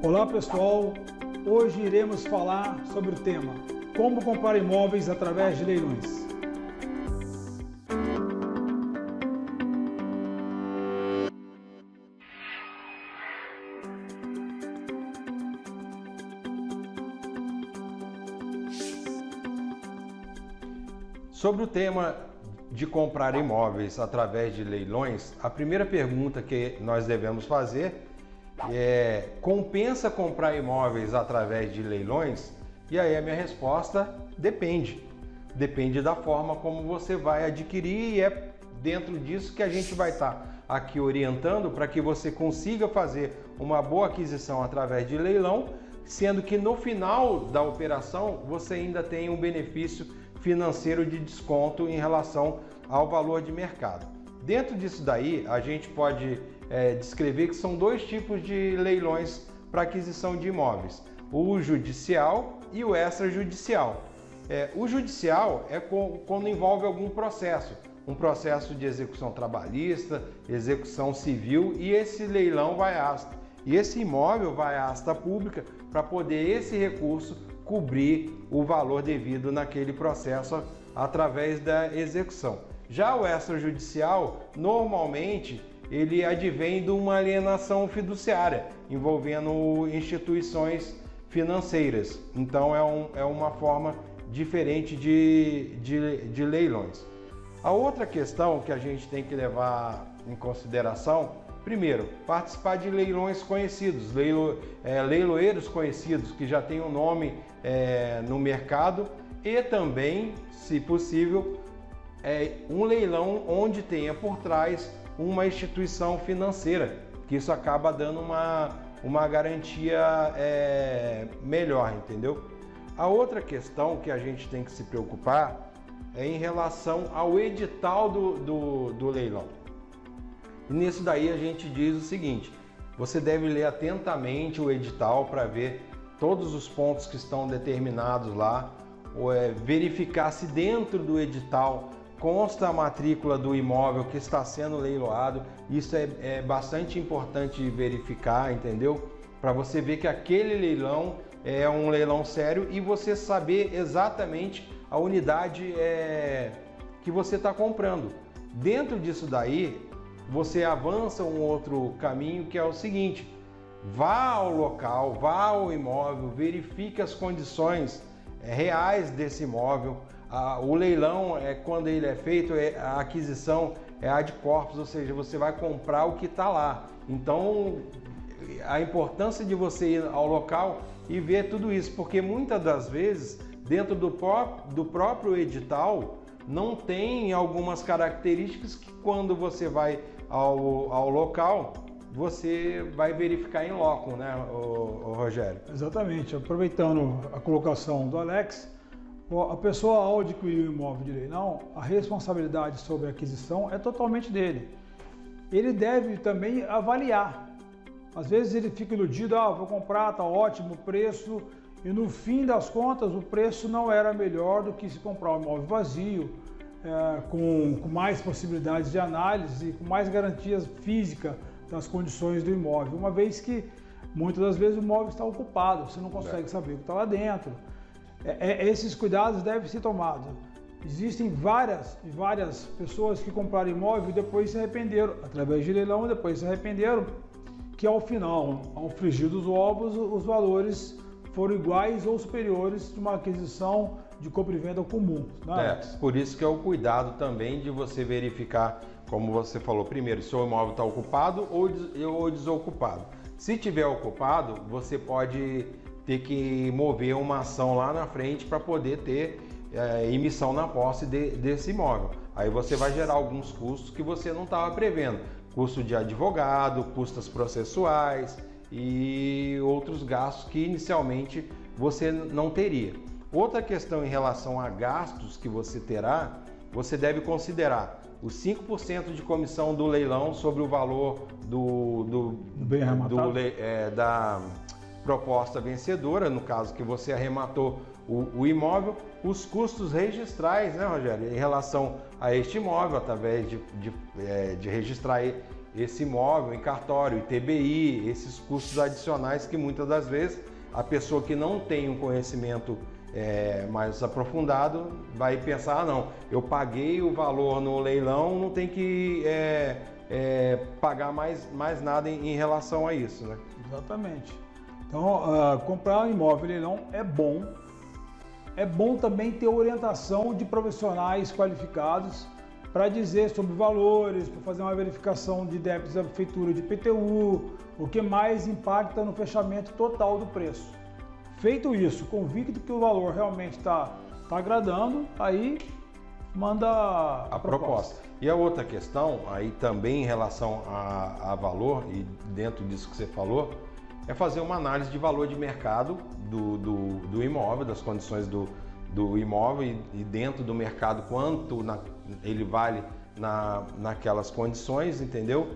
Olá pessoal, hoje iremos falar sobre o tema como comprar imóveis através de leilões. Sobre o tema de comprar imóveis através de leilões, a primeira pergunta que nós devemos fazer é: compensa comprar imóveis através de leilões? E aí a minha resposta: depende. Depende da forma como você vai adquirir, e é dentro disso que a gente vai estar aqui orientando para que você consiga fazer uma boa aquisição através de leilão, sendo que no final da operação você ainda tem um benefício financeiro de desconto em relação ao valor de mercado. Dentro disso daí, a gente pode descrever que são dois tipos de leilões para aquisição de imóveis: o judicial e o extrajudicial. O judicial é quando envolve algum processo, um processo de execução trabalhista, execução civil, e esse leilão vai à asta. E esse imóvel vai à asta pública para poder esse recurso cobrir o valor devido naquele processo através da execução. Já o extrajudicial, normalmente, ele advém de uma alienação fiduciária, envolvendo instituições financeiras. Então é uma forma diferente de leilões. A outra questão que a gente tem que levar em consideração: primeiro, participar de leilões conhecidos, leiloeiros conhecidos que já têm um nome no mercado, e também, se possível, um leilão onde tenha por trás uma instituição financeira, que isso acaba dando uma garantia melhor, entendeu? A outra questão que a gente tem que se preocupar é em relação ao edital do leilão. E nisso daí a gente diz o seguinte: você deve ler atentamente o edital para ver todos os pontos que estão determinados lá, verificar se dentro do edital consta a matrícula do imóvel que está sendo leiloado. Isso é bastante importante verificar, entendeu? Para você ver que aquele leilão é um leilão sério e você saber exatamente a unidade que você está comprando. Dentro disso daí, você avança um outro caminho, que é o seguinte: vá ao local, vá ao imóvel, verifique as condições reais desse imóvel. O leilão, quando ele é feito, a aquisição é ad corpus, ou seja, você vai comprar o que está lá. Então, a importância de você ir ao local e ver tudo isso, porque muitas das vezes, dentro do próprio edital, não tem algumas características que, quando você vai ao local, você vai verificar em loco, né, o Rogério? Exatamente. Aproveitando a colocação do Alex, a pessoa, ao adquirir o imóvel de leilão, a responsabilidade sobre a aquisição é totalmente dele. Ele deve também avaliar. Às vezes ele fica iludido: vou comprar, tá ótimo o preço, e no fim das contas o preço não era melhor do que se comprar um imóvel vazio, com mais possibilidades de análise, com mais garantias físicas das condições do imóvel, uma vez que muitas das vezes o imóvel está ocupado, você não consegue saber o que está lá dentro. Esses cuidados devem ser tomados. Existem várias pessoas que compraram imóvel e depois se arrependeram, através de leilão, depois se arrependeram, que ao final, ao frigir dos ovos, os valores foram iguais ou superiores de uma aquisição de compra e venda comum. Né? Por isso que é o cuidado também de você verificar, como você falou, primeiro, se o imóvel está ocupado ou desocupado. Se tiver ocupado, você pode ter que mover uma ação lá na frente para poder ter emissão na posse desse imóvel. Aí você vai gerar alguns custos que você não estava prevendo: custo de advogado, custas processuais e outros gastos que inicialmente você não teria. Outra questão em relação a gastos que você terá: você deve considerar os 5% de comissão do leilão sobre o valor da proposta vencedora, no caso que você arrematou o imóvel, os custos registrais, né, Rogério, em relação a este imóvel, através de registrar esse imóvel em cartório, ITBI, esses custos adicionais que muitas das vezes a pessoa que não tem um conhecimento mais aprofundado vai pensar, não, eu paguei o valor no leilão, não tem que pagar mais nada em relação a isso, né? Exatamente. Então, comprar um imóvel em leilão é bom. É bom também ter orientação de profissionais qualificados para dizer sobre valores, para fazer uma verificação de débitos da prefeitura de IPTU, o que mais impacta no fechamento total do preço. Feito isso, convicto que o valor realmente está agradando, aí manda a proposta. E a outra questão, aí também em relação a valor, e dentro disso que você falou, é fazer uma análise de valor de mercado do imóvel, das condições do imóvel e dentro do mercado quanto ele vale naquelas condições, entendeu?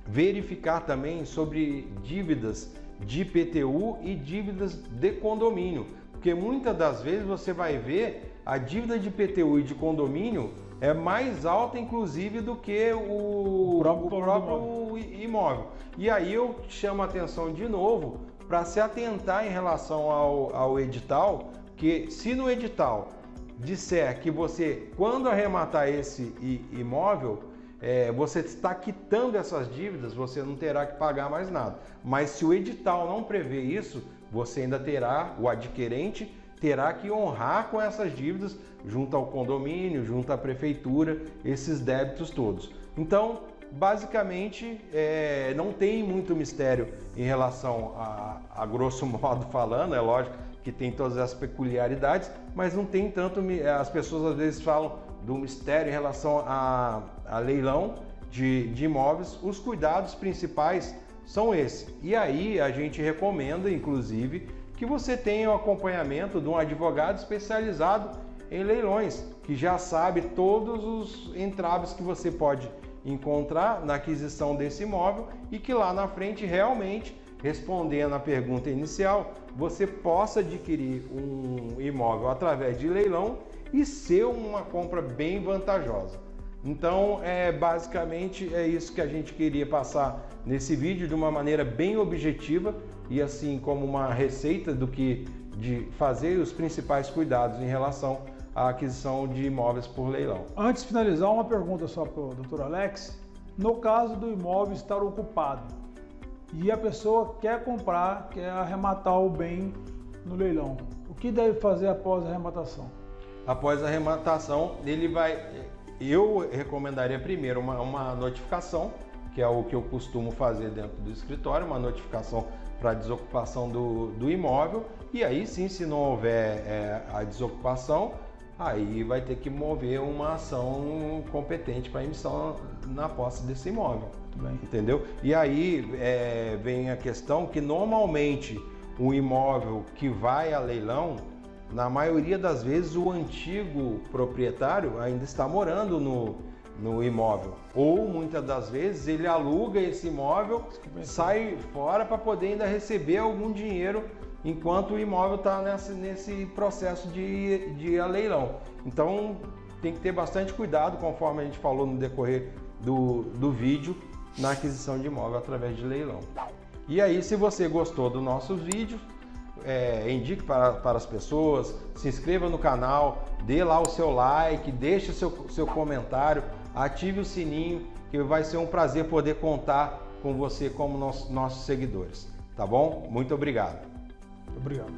Verificar também sobre dívidas de IPTU e dívidas de condomínio, porque muitas das vezes você vai ver a dívida de IPTU e de condomínio é mais alta, inclusive, do que o próprio imóvel. E aí eu chamo a atenção de novo para se atentar em relação ao edital, que se no edital disser que você, quando arrematar esse imóvel, você está quitando essas dívidas, você não terá que pagar mais nada. Mas se o edital não prevê isso, você ainda terá, o adquirente terá que honrar com essas dívidas junto ao condomínio, junto à prefeitura, esses débitos todos. Então, basicamente, não tem muito mistério em relação a grosso modo falando, é lógico que tem todas as peculiaridades, mas não tem tanto, as pessoas às vezes falam do mistério em relação a leilão de imóveis. Os cuidados principais são esses. E aí a gente recomenda, inclusive, que você tenha o acompanhamento de um advogado especializado em leilões, que já sabe todos os entraves que você pode encontrar na aquisição desse imóvel e que lá na frente realmente, respondendo à pergunta inicial, você possa adquirir um imóvel através de leilão e ser uma compra bem vantajosa. Então, basicamente é isso que a gente queria passar nesse vídeo de uma maneira bem objetiva e assim como uma receita de fazer os principais cuidados em relação à aquisição de imóveis por leilão. Antes de finalizar, uma pergunta só para o Dr. Alex. No caso do imóvel estar ocupado e a pessoa quer comprar, quer arrematar o bem no leilão, o que deve fazer após a arrematação? Após a arrematação, eu recomendaria primeiro uma notificação, que é o que eu costumo fazer dentro do escritório, uma notificação para desocupação do imóvel, e aí sim, se não houver a desocupação, aí vai ter que mover uma ação competente para emissão na posse desse imóvel, entendeu? E aí vem a questão que normalmente o imóvel que vai a leilão, na maioria das vezes o antigo proprietário ainda está morando no imóvel, ou muitas das vezes ele aluga esse imóvel, sai fora para poder ainda receber algum dinheiro enquanto o imóvel está nesse processo de ir a leilão. Então tem que ter bastante cuidado, conforme a gente falou no decorrer do vídeo, na aquisição de imóvel através de leilão. E aí, se você gostou do nosso vídeo, indique para as pessoas, se inscreva no canal, dê lá o seu like, deixe o seu comentário, ative o sininho, que vai ser um prazer poder contar com você como nossos seguidores, tá bom? Muito obrigado. Obrigado.